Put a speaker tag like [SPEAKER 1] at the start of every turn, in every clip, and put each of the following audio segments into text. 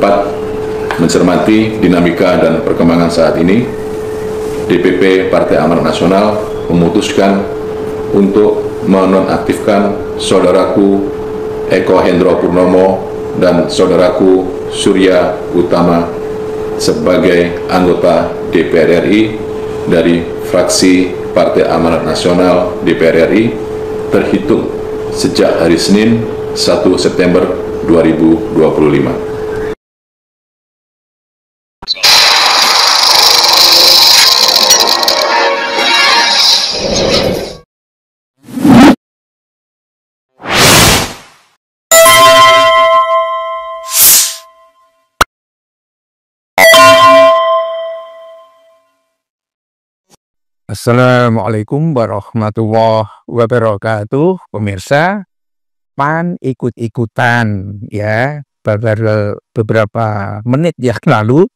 [SPEAKER 1] tepat mencermati dinamika dan perkembangan saat ini, DPP Partai Amanat Nasional memutuskan untuk menonaktifkan saudaraku Eko Hendro Purnomo dan saudaraku Surya Utama sebagai anggota DPR RI dari fraksi Partai Amanat Nasional DPR RI terhitung sejak hari Senin 1 September 2025.
[SPEAKER 2] Assalamualaikum warahmatullahi wabarakatuh. Pemirsa, PAN ikut-ikutan ya. Beberapa menit yang lalu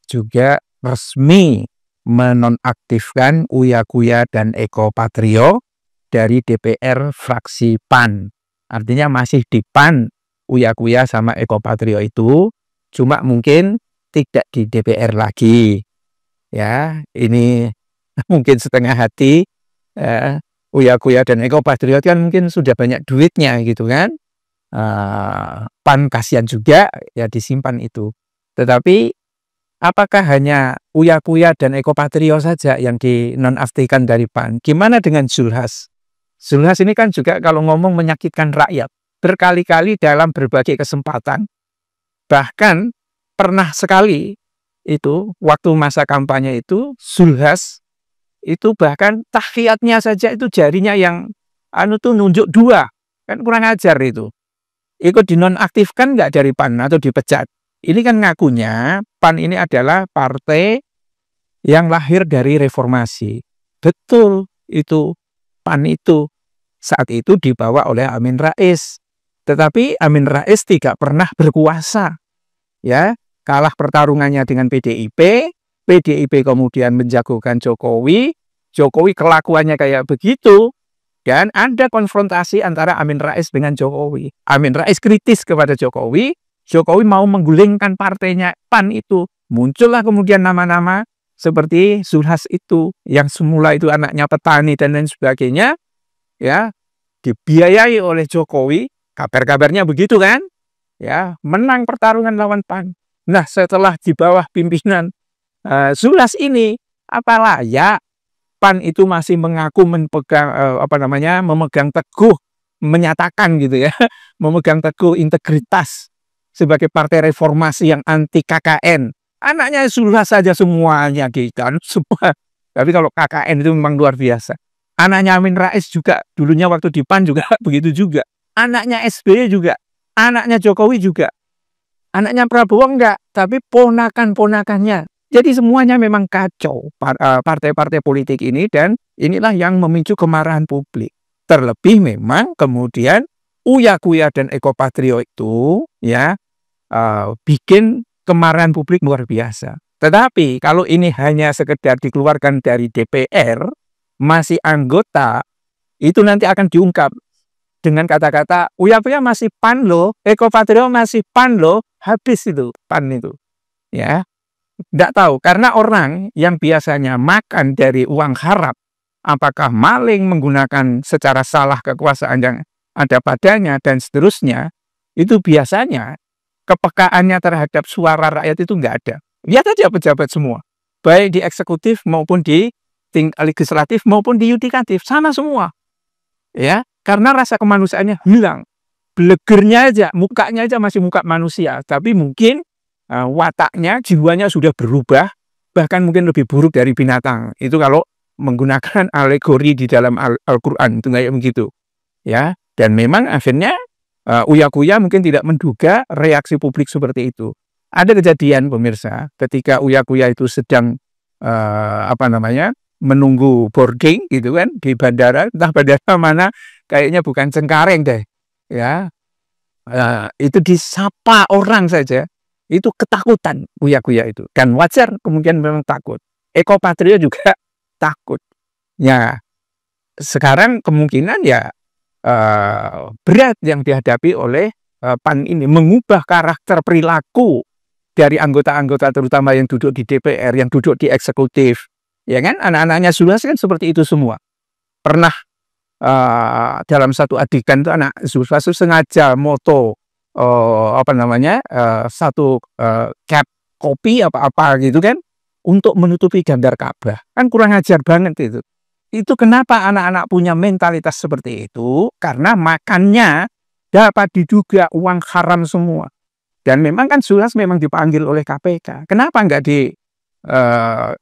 [SPEAKER 2] juga resmi menonaktifkan Uya Kuya dan Eko Patrio dari DPR fraksi PAN. Artinya masih di PAN Uya Kuya sama Eko Patrio itu, cuma mungkin tidak di DPR lagi. Ya, ini mungkin setengah hati. Uya Kuya dan Eko Patrio kan mungkin sudah banyak duitnya gitu kan. PAN kasihan juga ya disimpan itu. Tetapi apakah hanya Uya Kuya dan Eko Patrio saja yang dinonaktifkan dari PAN? Gimana dengan Zulhas? Zulhas ini kan juga kalau ngomong menyakitkan rakyat. Berkali-kali dalam berbagai kesempatan. Bahkan pernah sekali itu waktu masa kampanye itu Zulhas itu bahkan tahiyatnya saja itu jarinya yang tuh nunjuk dua, kan kurang ajar itu. Ikut dinonaktifkan nggak dari PAN atau dipecat? Ini kan ngakunya PAN ini adalah partai yang lahir dari reformasi. Betul itu, PAN itu saat itu dibawa oleh Amin Rais. Tetapi Amin Rais tidak pernah berkuasa, ya kalah pertarungannya dengan PDIP. PDIP kemudian menjagokan Jokowi, Jokowi kelakuannya kayak begitu, dan ada konfrontasi antara Amin Rais dengan Jokowi. Amin Rais kritis kepada Jokowi, Jokowi mau menggulingkan partainya PAN itu. Muncullah kemudian nama-nama seperti Zulhas itu, yang semula itu anaknya petani dan lain sebagainya, ya dibiayai oleh Jokowi, kabar-kabarnya begitu kan, ya menang pertarungan lawan PAN. Nah setelah di bawah pimpinan Zulhas ini, apa layak PAN itu masih mengaku memegang teguh, menyatakan gitu ya, memegang teguh integritas sebagai partai reformasi yang anti KKN. Anaknya Zulhas saja semuanya gitu kan, semua. Tapi kalau KKN itu memang luar biasa. Anaknya Amin Rais juga dulunya waktu di PAN juga begitu juga. Anaknya SBY juga, anaknya Jokowi juga. Anaknya Prabowo enggak, tapi ponakan-ponakannya. Jadi semuanya memang kacau partai-partai politik ini, dan inilah yang memicu kemarahan publik. Terlebih memang kemudian Uya Kuya dan Eko Patrio itu ya bikin kemarahan publik luar biasa. Tetapi kalau ini hanya sekedar dikeluarkan dari DPR, masih anggota, itu nanti akan diungkap dengan kata-kata Uya Kuya masih PAN loh, Eko Patrio masih PAN loh, habis itu PAN itu. Ya. Tidak tahu, karena orang yang biasanya makan dari uang harap, apakah maling menggunakan secara salah kekuasaan yang ada padanya dan seterusnya, itu biasanya kepekaannya terhadap suara rakyat itu nggak ada. Lihat aja pejabat semua, baik di eksekutif maupun di legislatif maupun di yudikatif, sama semua. Ya, karena rasa kemanusiaannya hilang. Blegernya aja, mukanya aja masih muka manusia, tapi mungkin wataknya, jiwanya sudah berubah, bahkan mungkin lebih buruk dari binatang. Itu kalau menggunakan alegori di dalam Al-Quran, itu kayak begitu. Ya, dan memang akhirnya Uya Kuya mungkin tidak menduga reaksi publik seperti itu. Ada kejadian pemirsa, ketika Uya Kuya itu sedang menunggu boarding gitu kan di bandara, entah bandara mana, kayaknya bukan Cengkareng deh. Ya, itu disapa orang saja. Itu ketakutan Uya Kuya itu, dan wajar kemungkinan memang takut. Eko Patrio juga takut. Ya, sekarang kemungkinan ya berat yang dihadapi oleh PAN ini, mengubah karakter perilaku dari anggota-anggota terutama yang duduk di DPR, yang duduk di eksekutif, ya kan, anak-anaknya Zulhas kan seperti itu semua. Pernah dalam satu adegan itu anak Zulhas itu sengaja moto satu cap kopi apa-apa gitu kan, untuk menutupi gambar Ka'bah. Kan kurang ajar banget itu. Itu kenapa anak-anak punya mentalitas seperti itu? Karena makannya dapat diduga uang haram semua. Dan memang kan Zulhas memang dipanggil oleh KPK. Kenapa nggak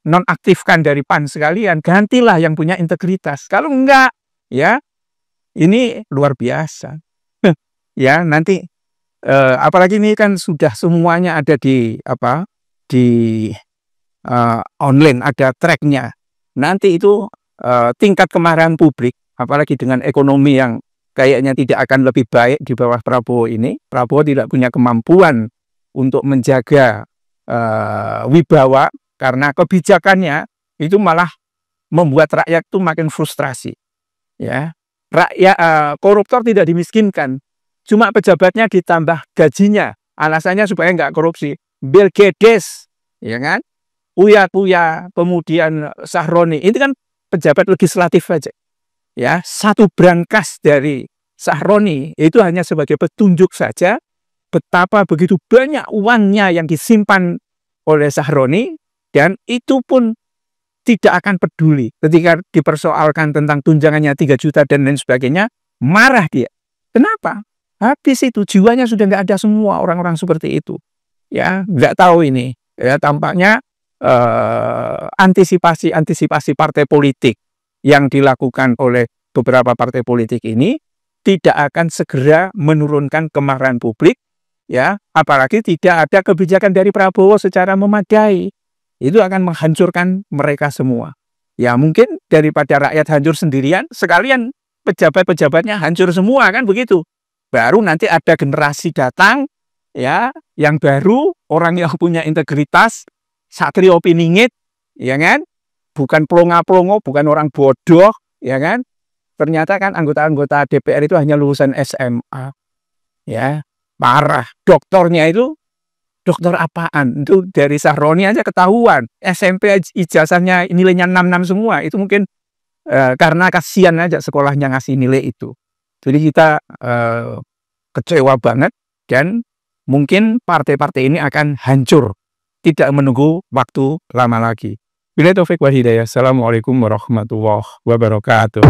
[SPEAKER 2] nonaktifkan dari PAN sekalian? Gantilah yang punya integritas. Kalau enggak, ya ini luar biasa. Ya nanti apalagi ini kan sudah semuanya ada di online, ada tracknya. Nanti itu tingkat kemarahan publik, apalagi dengan ekonomi yang kayaknya tidak akan lebih baik di bawah Prabowo ini. Prabowo tidak punya kemampuan untuk menjaga wibawa, karena kebijakannya itu malah membuat rakyat itu makin frustrasi. Ya, rakyat koruptor tidak dimiskinkan, cuma pejabatnya ditambah gajinya, alasannya supaya nggak korupsi. Bill Gates, ya kan, Uya, kemudian Sahroni, ini kan pejabat legislatif aja. Ya, satu brankas dari Sahroni itu hanya sebagai petunjuk saja betapa begitu banyak uangnya yang disimpan oleh Sahroni, dan itu pun tidak akan peduli ketika dipersoalkan tentang tunjangannya 3 juta dan lain sebagainya, marah dia. Kenapa? Habis itu jiwanya sudah nggak ada semua orang-orang seperti itu. Ya, nggak tahu ini. Ya, tampaknya antisipasi partai politik yang dilakukan oleh beberapa partai politik ini tidak akan segera menurunkan kemarahan publik, ya, apalagi tidak ada kebijakan dari Prabowo secara memadai. Itu akan menghancurkan mereka semua. Ya mungkin daripada rakyat hancur sendirian, sekalian pejabat-pejabatnya hancur semua, kan begitu. Baru nanti ada generasi datang, ya, yang baru, orang yang punya integritas, satrio piningit, ya kan, bukan plonga-plongo, bukan orang bodoh, ya kan. Ternyata kan anggota-anggota DPR itu hanya lulusan SMA, ya, parah. Doktornya itu dokter apaan? Itu dari Sahroni aja ketahuan. SMP ijazahnya nilainya 66 semua. Itu mungkin karena kasihan aja sekolahnya ngasih nilai itu. Jadi kita kecewa banget, dan mungkin partai-partai ini akan hancur, tidak menunggu waktu lama lagi. Billahi taufiq wal hidayah. Assalamualaikum warahmatullahi wabarakatuh.